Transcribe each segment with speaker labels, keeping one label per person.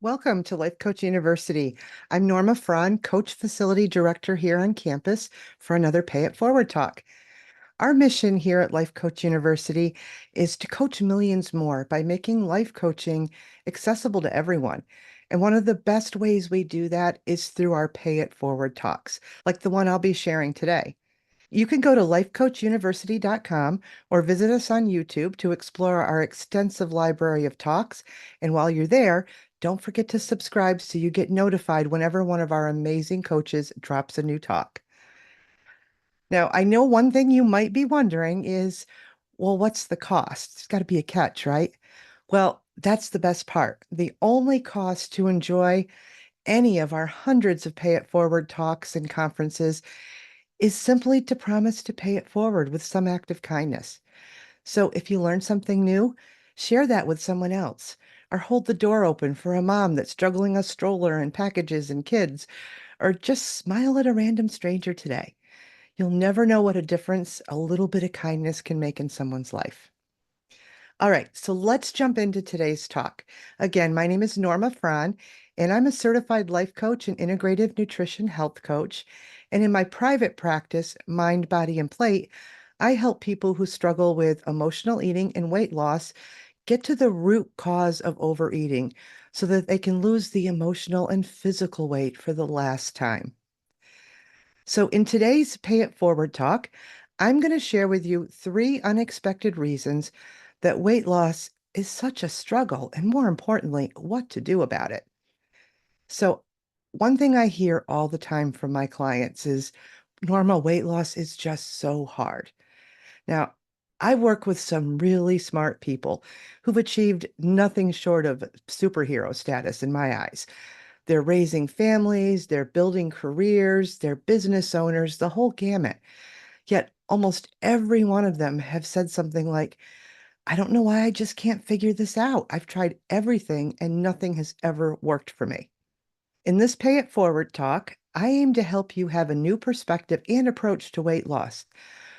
Speaker 1: Welcome to Life Coach University. I'm Norma Frahn, Coach Facility Director here on campus for another Pay It Forward talk. Our mission here at Life Coach University is to coach millions more by making life coaching accessible to everyone. And one of the best ways we do that is through our Pay It Forward talks, like the one I'll be sharing today. You can go to lifecoachuniversity.com or visit us on YouTube to explore our extensive library of talks. And while you're there, don't forget to subscribe so you get notified whenever one of our amazing coaches drops a new talk. Now, I know one thing you might be wondering is, well, what's the cost? There's got to be a catch, right? Well, that's the best part. The only cost to enjoy any of our hundreds of Pay It Forward talks and conferences is simply to promise to pay it forward with some act of kindness. So if you learn something new, share that with someone else, or hold the door open for a mom that's juggling a stroller and packages and kids, or just smile at a random stranger today. You'll never know what a difference a little bit of kindness can make in someone's life. All right, so let's jump into today's talk. Again, my name is Norma Frahn, and I'm a certified life coach and integrative nutrition health coach. And in my private practice, Mind, Body, and Plate, I help people who struggle with emotional eating and weight loss get to the root cause of overeating so that they can lose the emotional and physical weight for the last time. So, in today's Pay It Forward talk, I'm going to share with you 3 unexpected reasons that weight loss is such a struggle, and more importantly, what to do about it. So, one thing I hear all the time from my clients is, Norma, weight loss is just so hard. Now, I work with some really smart people who've achieved nothing short of superhero status in my eyes. They're raising families, they're building careers, they're business owners, the whole gamut. Yet almost every one of them have said something like, I don't know why I just can't figure this out. I've tried everything and nothing has ever worked for me. In this Pay It Forward talk, I aim to help you have a new perspective and approach to weight loss.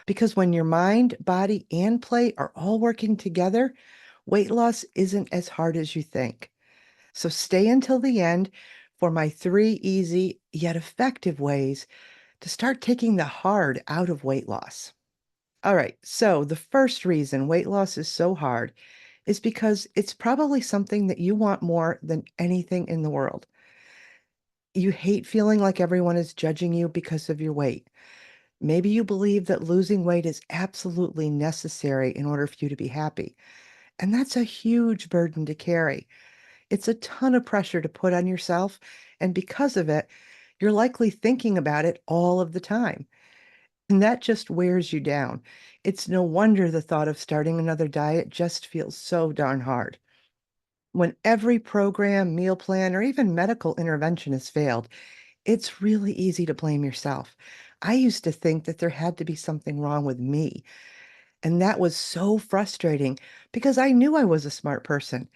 Speaker 1: Because when your mind, body, and plate are all working together, weight loss isn't as hard as you think. So stay until the end for my 3 easy yet effective ways to start taking the hard out of weight loss. All right, so the first reason weight loss is so hard is because it's probably something that you want more than anything in the world. You hate feeling like everyone is judging you because of your weight. Maybe you believe that losing weight is absolutely necessary in order for you to be happy. And that's a huge burden to carry. It's a ton of pressure to put on yourself. And because of it, you're likely thinking about it all of the time. And that just wears you down. It's no wonder the thought of starting another diet just feels so darn hard. When every program, meal plan, or even medical intervention has failed, it's really easy to blame yourself. I used to think that there had to be something wrong with me. And that was so frustrating because I knew I was a smart person.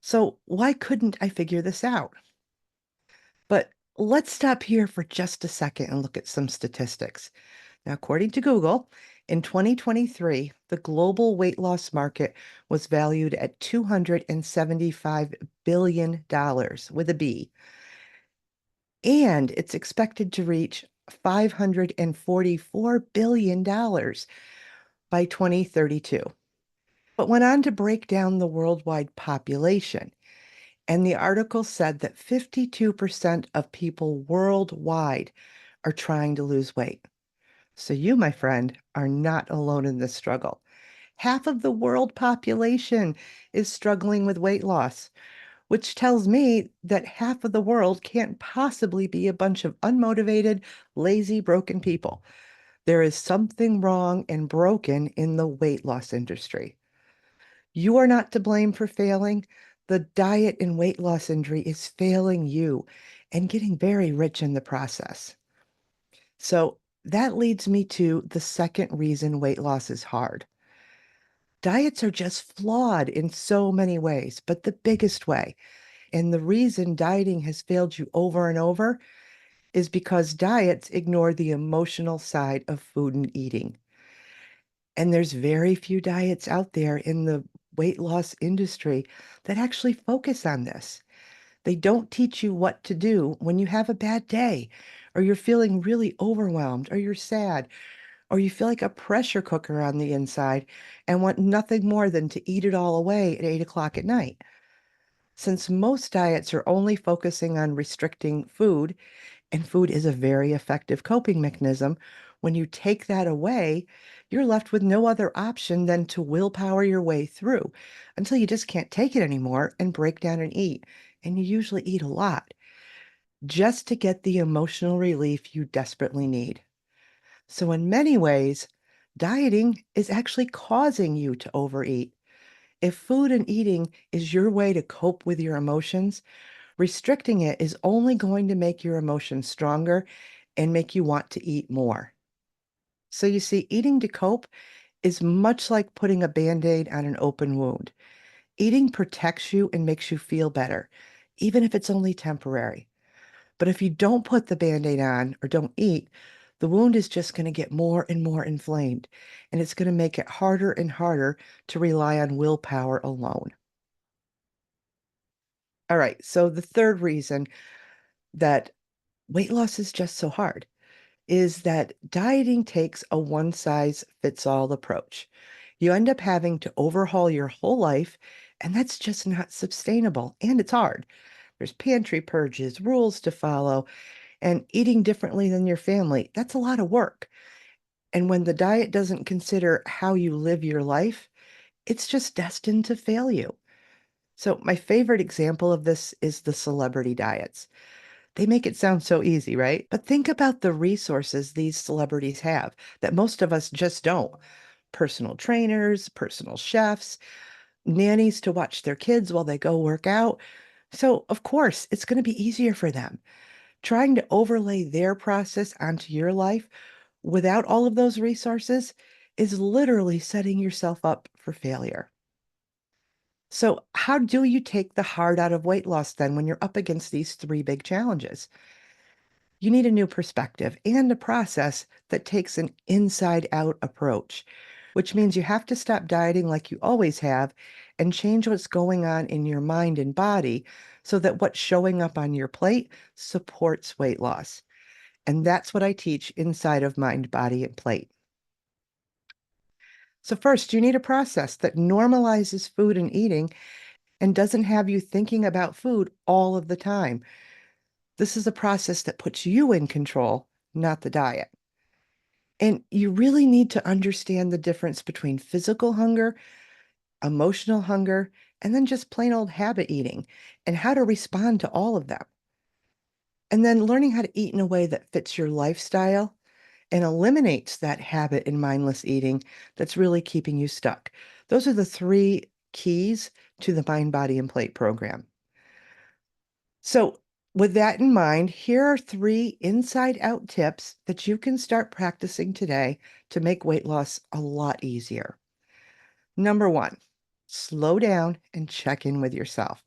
Speaker 1: So why couldn't I figure this out? But let's stop here for just a second and look at some statistics. Now, according to Google, in 2023, the global weight loss market was valued at $275 billion with a B, and it's expected to reach $544 billion by 2032. But went on to break down the worldwide population. And the article said that 52% of people worldwide are trying to lose weight. So you, my friend, are not alone in this struggle. Half of the world population is struggling with weight loss, which tells me that half of the world can't possibly be a bunch of unmotivated, lazy, broken people. There is something wrong and broken in the weight loss industry. You are not to blame for failing. The diet and weight loss industry is failing you and getting very rich in the process. So that leads me to the second reason weight loss is hard. Diets are just flawed in so many ways, but the biggest way, and the reason dieting has failed you over and over, is because diets ignore the emotional side of food and eating. And there's very few diets out there in the weight loss industry that actually focus on this. They don't teach you what to do when you have a bad day, or you're feeling really overwhelmed, or you're sad, or you feel like a pressure cooker on the inside and want nothing more than to eat it all away at 8 o'clock at night. Since most diets are only focusing on restricting food, and food is a very effective coping mechanism, when you take that away, you're left with no other option than to willpower your way through until you just can't take it anymore and break down and eat. And you usually eat a lot just to get the emotional relief you desperately need. So, in many ways, dieting is actually causing you to overeat. If food and eating is your way to cope with your emotions, restricting it is only going to make your emotions stronger and make you want to eat more. So, you see, eating to cope is much like putting a band aid on an open wound. Eating protects you and makes you feel better, even if it's only temporary. But if you don't put the band-aid on or don't eat, the wound is just going to get more and more inflamed, and it's going to make it harder and harder to rely on willpower alone. All right, so the third reason that weight loss is just so hard is that dieting takes a one-size-fits-all approach. You end up having to overhaul your whole life, and that's just not sustainable, and it's hard. There's pantry purges, rules to follow, and eating differently than your family. That's a lot of work. And when the diet doesn't consider how you live your life, it's just destined to fail you. So, my favorite example of this is the celebrity diets. They make it sound so easy, right? But think about the resources these celebrities have that most of us just don't. Personal trainers, personal chefs, nannies to watch their kids while they go work out. So, of course, it's going to be easier for them. Trying to overlay their process onto your life without all of those resources is literally setting yourself up for failure. So, how do you take the hard out of weight loss then when you're up against these three big challenges? You need a new perspective and a process that takes an inside out approach, which means you have to stop dieting like you always have and change what's going on in your mind and body so that what's showing up on your plate supports weight loss. And that's what I teach inside of Mind, Body, and Plate. So, first, you need a process that normalizes food and eating and doesn't have you thinking about food all of the time. This is a process that puts you in control, not the diet. And you really need to understand the difference between physical hunger, emotional hunger, and then just plain old habit eating and how to respond to all of them. And then learning how to eat in a way that fits your lifestyle and eliminates that habit in mindless eating that's really keeping you stuck. Those are the three keys to the Mind, Body, and Plate program. So, with that in mind, here are three inside out tips that you can start practicing today to make weight loss a lot easier. Number one, slow down and check in with yourself.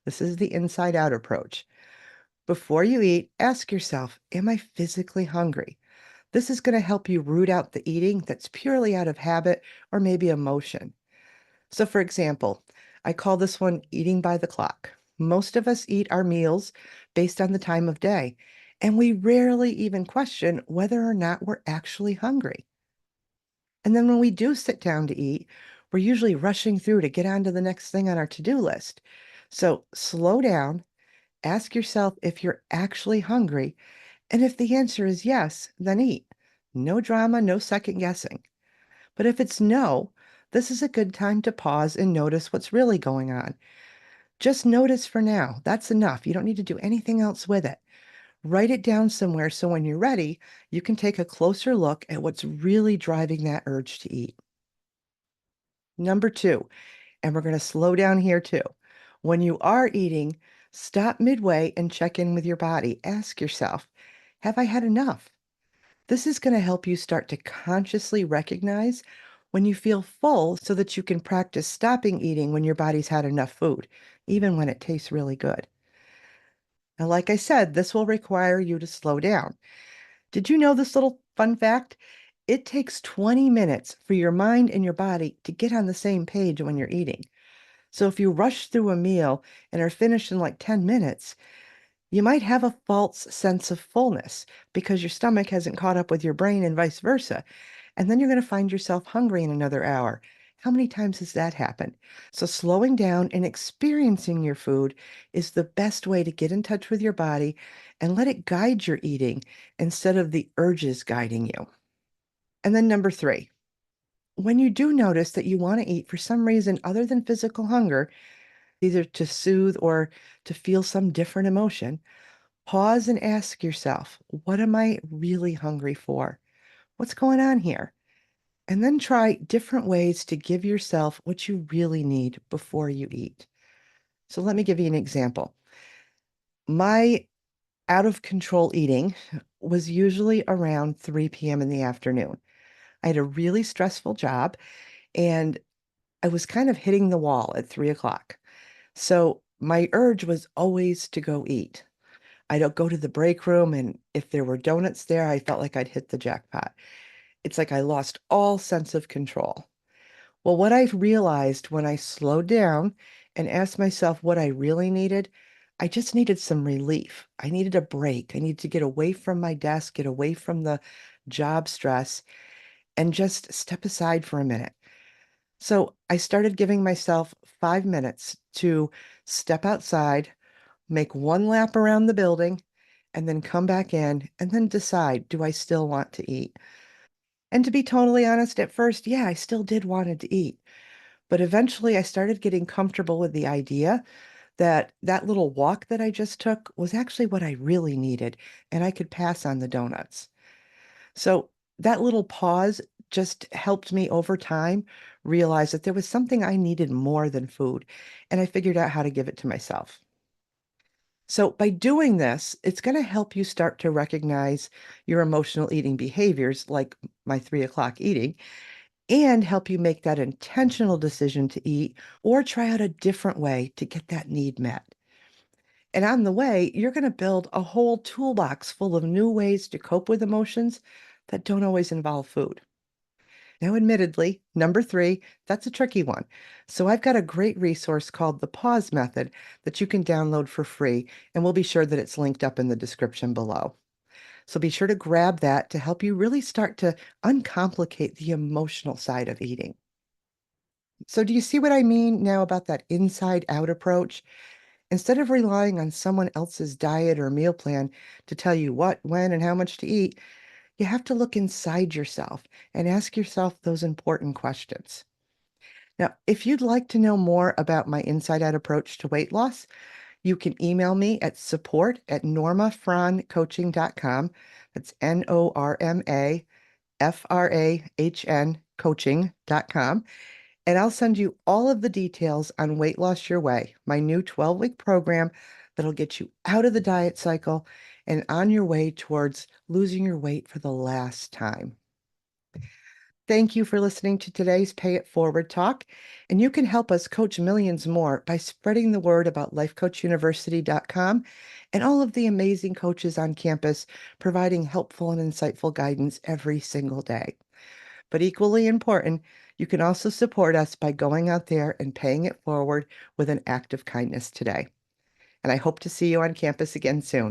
Speaker 1: This is the inside out approach. Before you eat, ask yourself, am I physically hungry? This is going to help you root out the eating that's purely out of habit or maybe emotion. So, for example, I call this one eating by the clock. Most of us eat our meals based on the time of day, and we rarely even question whether or not we're actually hungry. And then when we do sit down to eat, we're usually rushing through to get on to the next thing on our to do list. So, slow down, ask yourself if you're actually hungry, and if the answer is yes, then eat. No drama, no second guessing. But if it's no, this is a good time to pause and notice what's really going on. Just notice for now. That's enough. You don't need to do anything else with it. Write it down somewhere so when you're ready, you can take a closer look at what's really driving that urge to eat. Number two, and we're going to slow down here too. When you are eating, stop midway and check in with your body. Ask yourself, have I had enough? This is going to help you start to consciously recognize when you feel full so that you can practice stopping eating when your body's had enough food, even when it tastes really good. Now, like I said, this will require you to slow down. Did you know this little fun fact? It takes 20 minutes for your mind and your body to get on the same page when you're eating. So if you rush through a meal and are finished in like 10 minutes, you might have a false sense of fullness because your stomach hasn't caught up with your brain and vice versa. And then you're going to find yourself hungry in another hour. How many times has that happened? So, slowing down and experiencing your food is the best way to get in touch with your body and let it guide your eating instead of the urges guiding you. And then, number three, when you do notice that you want to eat for some reason other than physical hunger, either to soothe or to feel some different emotion, pause and ask yourself, what am I really hungry for? What's going on here? And then try different ways to give yourself what you really need before you eat. So let me give you an example. My out of control eating was usually around 3 p.m. in the afternoon. I had a really stressful job and I was kind of hitting the wall at 3 o'clock. So my urge was always to go eat. I'd go to the break room, and if there were donuts there, I felt like I'd hit the jackpot. It's like I lost all sense of control. Well, what I realized when I slowed down and asked myself what I really needed, I just needed some relief. I needed a break. I needed to get away from my desk, get away from the job stress, and just step aside for a minute. So I started giving myself 5 minutes to step outside, make one lap around the building, and then come back in and then decide, do I still want to eat? And to be totally honest, at first, yeah, I still did wanted to eat. But eventually I started getting comfortable with the idea that that little walk that I just took was actually what I really needed, and I could pass on the donuts. So that little pause just helped me over time realize that there was something I needed more than food, and I figured out how to give it to myself. So by doing this, it's going to help you start to recognize your emotional eating behaviors, like my 3 o'clock eating, and help you make that intentional decision to eat or try out a different way to get that need met. And on the way, you're going to build a whole toolbox full of new ways to cope with emotions that don't always involve food. Now, admittedly, number three, that's a tricky one. So I've got a great resource called the Pause Method that you can download for free, and we'll be sure that it's linked up in the description below. So be sure to grab that to help you really start to uncomplicate the emotional side of eating. So do you see what I mean now about that inside out approach? Instead of relying on someone else's diet or meal plan to tell you what, when, and how much to eat, you have to look inside yourself and ask yourself those important questions. Now, if you'd like to know more about my inside out approach to weight loss, you can email me at support@normafrahncoaching.com. That's NORMA coaching.com. And I'll send you all of the details on Weight Loss Your Way, my new 12-week program that'll get you out of the diet cycle and on your way towards losing your weight for the last time. Thank you for listening to today's Pay It Forward talk. And you can help us coach millions more by spreading the word about lifecoachuniversity.com and all of the amazing coaches on campus providing helpful and insightful guidance every single day. But equally important, you can also support us by going out there and paying it forward with an act of kindness today. And I hope to see you on campus again soon.